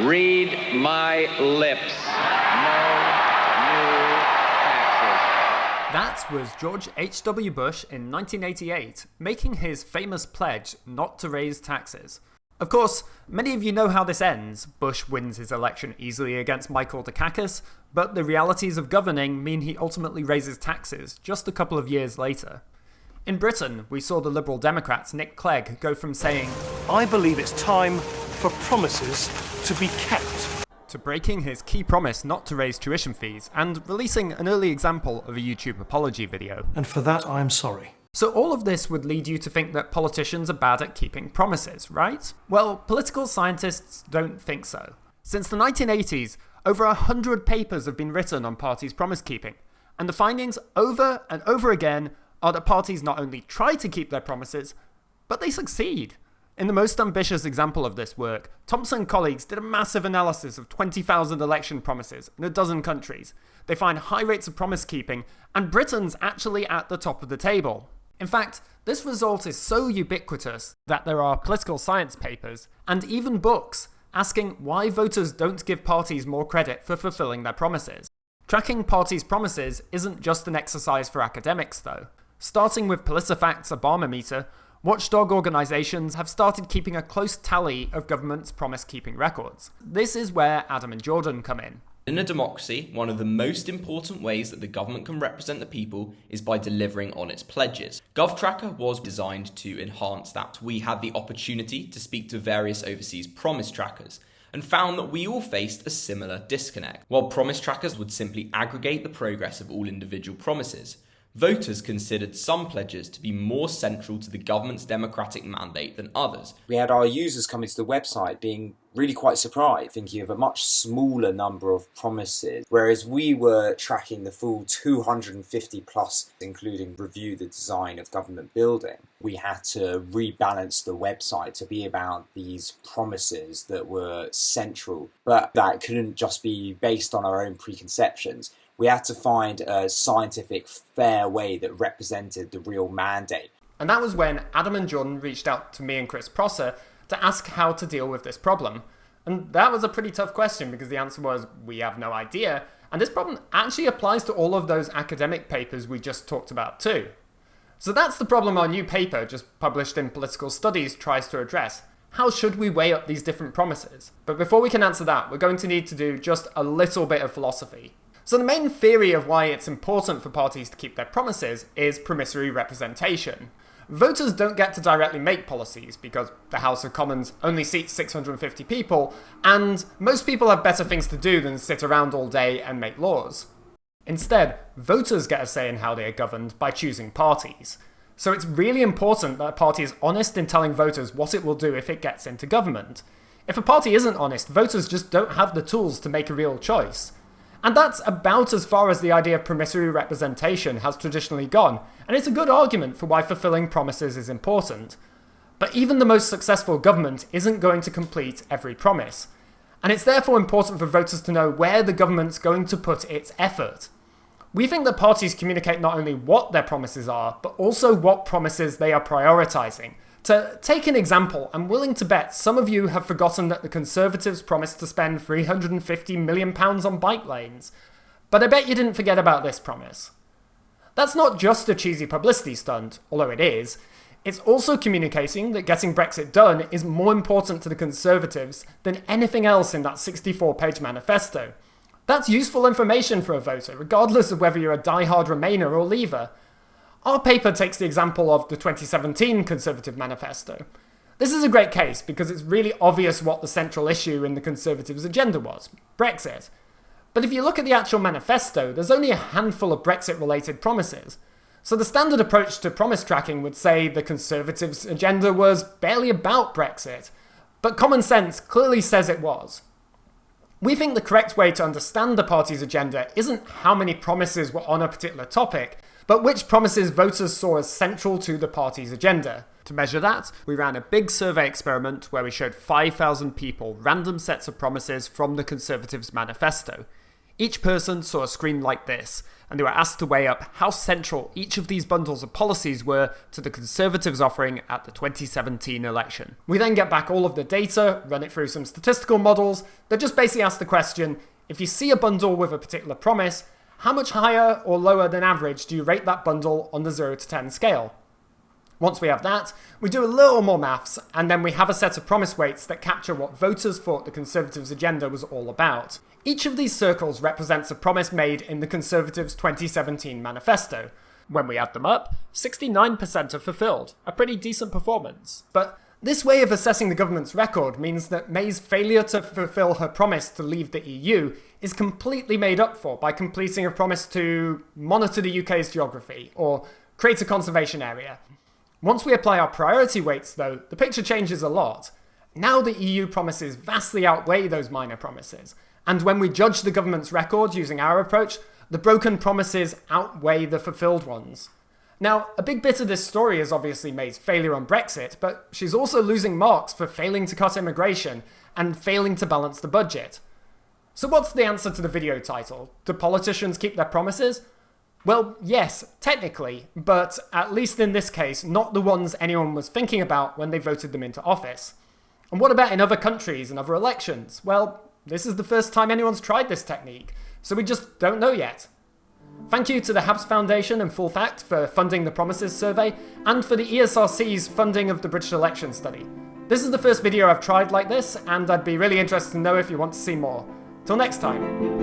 Read my lips. No new taxes. That was George H.W. Bush in 1988, making his famous pledge not to raise taxes. Of course, many of you know how this ends. Bush wins his election easily against Michael Dukakis, but the realities of governing mean he ultimately raises taxes just a couple of years later. In Britain, we saw the Liberal Democrats Nick Clegg go from saying, "I believe it's time for promises to be kept," to breaking his key promise not to raise tuition fees and releasing an early example of a YouTube apology video. "And for that I am sorry." So all of this would lead you to think that politicians are bad at keeping promises, right? Well, political scientists don't think so. Since the 1980s, over 100 papers have been written on parties' promise keeping, and the findings over and over again are that parties not only try to keep their promises, but they succeed. In the most ambitious example of this work, Thomson colleagues did a massive analysis of 20,000 election promises in a dozen countries. They find high rates of promise keeping, and Britain's actually at the top of the table. In fact, this result is so ubiquitous that there are political science papers, and even books, asking why voters don't give parties more credit for fulfilling their promises. Tracking parties' promises isn't just an exercise for academics, though. Starting with PolitiFact's Obama-meter, watchdog organisations have started keeping a close tally of government's promise-keeping records. This is where Adam and Jordan come in. In a democracy, one of the most important ways that the government can represent the people is by delivering on its pledges. GovTracker was designed to enhance that. We had the opportunity to speak to various overseas promise trackers and found that we all faced a similar disconnect. While promise trackers would simply aggregate the progress of all individual promises, voters considered some pledges to be more central to the government's democratic mandate than others. We had our users coming to the website being really quite surprised, thinking of a much smaller number of promises, whereas we were tracking the full 250 plus, including review the design of government building. We had to rebalance the website to be about these promises that were central, but that couldn't just be based on our own preconceptions. We had to find a scientific, fair way that represented the real mandate. And that was when Adam and Jordan reached out to me and Chris Prosser to ask how to deal with this problem. And that was a pretty tough question because the answer was, we have no idea. And this problem actually applies to all of those academic papers we just talked about too. So that's the problem our new paper, just published in Political Studies, tries to address. How should we weigh up these different promises? But before we can answer that, we're going to need to do just a little bit of philosophy. So the main theory of why it's important for parties to keep their promises is promissory representation. Voters don't get to directly make policies because the House of Commons only seats 650 people, and most people have better things to do than sit around all day and make laws. Instead, voters get a say in how they are governed by choosing parties. So it's really important that a party is honest in telling voters what it will do if it gets into government. If a party isn't honest, voters just don't have the tools to make a real choice. And that's about as far as the idea of promissory representation has traditionally gone, and it's a good argument for why fulfilling promises is important. But even the most successful government isn't going to complete every promise, and it's therefore important for voters to know where the government's going to put its effort. We think that parties communicate not only what their promises are, but also what promises they are prioritising. To take an example, I'm willing to bet some of you have forgotten that the Conservatives promised to spend £350 million on bike lanes. But I bet you didn't forget about this promise. That's not just a cheesy publicity stunt, although it is. It's also communicating that getting Brexit done is more important to the Conservatives than anything else in that 64-page manifesto. That's useful information for a voter, regardless of whether you're a die-hard Remainer or Leaver. Our paper takes the example of the 2017 Conservative Manifesto. This is a great case because it's really obvious what the central issue in the Conservatives' agenda was, Brexit. But if you look at the actual manifesto, there's only a handful of Brexit-related promises. So the standard approach to promise tracking would say the Conservatives' agenda was barely about Brexit, but common sense clearly says it was. We think the correct way to understand the party's agenda isn't how many promises were on a particular topic, but which promises voters saw as central to the party's agenda. To measure that, we ran a big survey experiment where we showed 5,000 people random sets of promises from the Conservatives' manifesto. Each person saw a screen like this, and they were asked to weigh up how central each of these bundles of policies were to the Conservatives' offering at the 2017 election. We then get back all of the data, run it through some statistical models that just basically ask the question, if you see a bundle with a particular promise, how much higher or lower than average do you rate that bundle on the 0 to 10 scale? Once we have that, we do a little more maths, and then we have a set of promise weights that capture what voters thought the Conservatives' agenda was all about. Each of these circles represents a promise made in the Conservatives' 2017 manifesto. When we add them up, 69% are fulfilled, a pretty decent performance. But this way of assessing the government's record means that May's failure to fulfill her promise to leave the EU is completely made up for by completing a promise to monitor the UK's geography, or create a conservation area. Once we apply our priority weights, though, the picture changes a lot. Now the EU promises vastly outweigh those minor promises, and when we judge the government's record using our approach, the broken promises outweigh the fulfilled ones. Now, a big bit of this story is obviously May's failure on Brexit, but she's also losing marks for failing to cut immigration and failing to balance the budget. So what's the answer to the video title? Do politicians keep their promises? Well, yes, technically, but at least in this case, not the ones anyone was thinking about when they voted them into office. And what about in other countries and other elections? Well, this is the first time anyone's tried this technique, so we just don't know yet. Thank you to the Habs Foundation and Full Fact for funding the Promises survey, and for the ESRC's funding of the British election study. This is the first video I've tried like this, and I'd be really interested to know if you want to see more. Till next time.